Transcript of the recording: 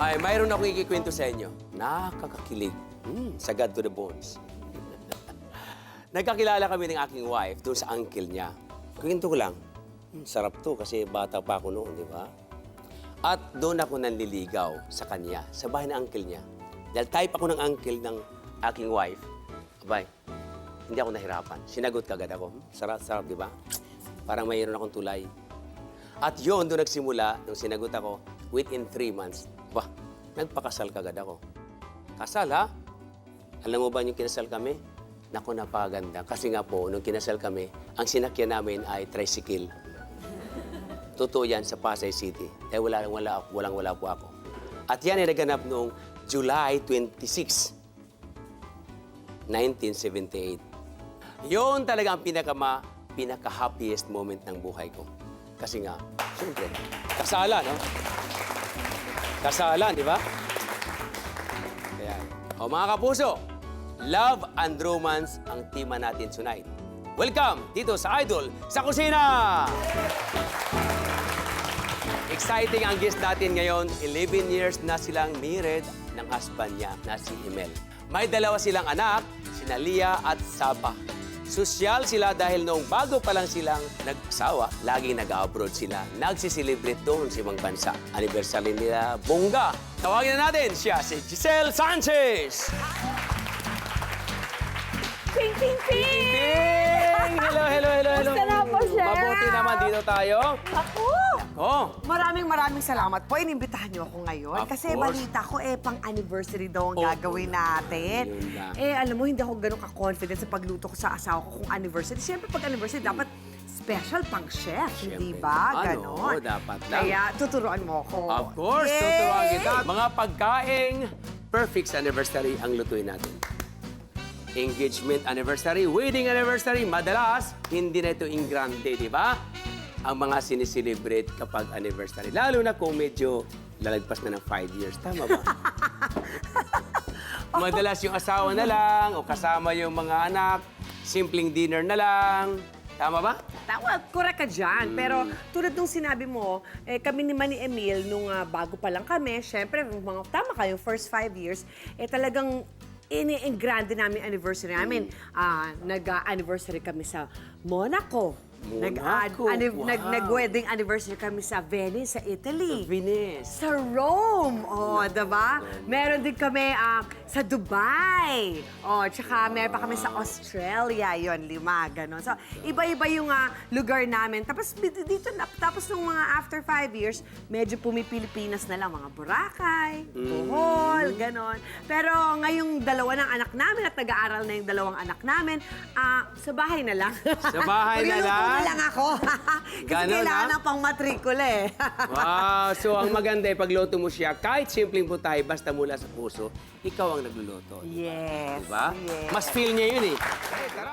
Ay, mayroon akong ikikwento sa inyo. Nakakakilig. Sagad to the bones. Nagkakilala kami ng aking wife doon sa uncle niya. Kwento ko lang. Sarap to kasi bata pa ako noon, di ba? At doon ako nanliligaw sa kanya, sa bahay ng uncle niya. Dahil type ako ng uncle ng aking wife. Abay, hindi ako nahirapan. Sinagot kagad ako. Sarap, di ba? Parang mayroon akong tulay. At yun, doon nagsimula, nung sinagot ako, within 3 months, bah, nagpakasal kagad ako. Kasal, ha? Alam mo ba yung kinasal kami? Naku, napakaganda. Kasi nga po, nung kinasal kami, ang sinakyan namin ay tricycle. Totoo yan sa Pasay City. Dahil walang-wala po ako. At yan ay naganap noong July 26, 1978. Yun talaga ang pinaka-happiest moment ng buhay ko. Kasi nga, siyempre, kasalan, no? Kasalan, di ba? Kaya, mga kapuso, love and romance ang tema natin tonight. Welcome dito sa Idol sa Kusina! Exciting ang guest natin ngayon. 11 years na silang married ng husband niya na si Emel. May dalawa silang anak, sina Lia at Saba. Sosyal sila dahil noong bago pa lang silang nag-asawa, laging nag-abroad sila. Nagsiselebrate doon sa ibang bansa. Anniversary nila, bongga. Tawagin na natin siya, si Giselle Sanchez! Ping, ping, ping! Ping! Hello! Gusto na po, Chef. Mabuti naman dito tayo. Ako! Maraming salamat po. Inimbitahan niyo ako ngayon. Of Kasi course. balita ko, pang-anniversary daw ang Oo. gagawin natin. Yun na. Alam mo, hindi ako ganun ka-confident sa pagluto ko sa asawa ko kung anniversary. Siyempre, pag anniversary, dapat special pang chef, hindi Siyempre. ba? Ano, Ganon. dapat lang. Kaya, tuturuan mo ako. Of course, Yay! tuturuan kita. Mga pagkaing perfect sa anniversary ang lutuin natin. Engagement anniversary, wedding anniversary, madalas, hindi na ito in grande, di ba? Ang mga sineselebrate kapag anniversary. Lalo na kung medyo lalagpas na ng 5 years. Tama ba? Madalas yung asawa na lang o kasama yung mga anak, simpleng dinner na lang. Tama ba? Tama, correct ka dyan. Pero tulad nung sinabi mo, kami ni Manny Emil, nung bago pa lang kami, syempre, tama ka, yung first 5 years, talagang ini-grande namin anniversary namin. Nag-anniversary kami sa Monaco. Monaco, wow. Nag-wedding anniversary kami sa Venice, sa Italy. Venice. Sa Rome, diba? Meron din kami sa Dubai. Tsaka meron pa kami sa Australia, yon 5, gano'n. So, iba-iba yung lugar namin. Tapos dito, tapos nung mga after 5 years, medyo pumipilipinas na lang, mga Boracay, Bohol, gano'n. Pero ngayong dalawa ng anak namin at nag-aaral na yung dalawang anak namin, sa bahay na lang. Sa bahay na lang? Magluluto na lang ako. Kasi Ganon, kailangan ng pang matrikula eh. Wow! So, ang maganda ay pagluto mo siya, kahit simpleng putay, basta mula sa puso, ikaw ang nagluluto. Yes. Diba? Yes. Mas feel niya yun eh. Tara!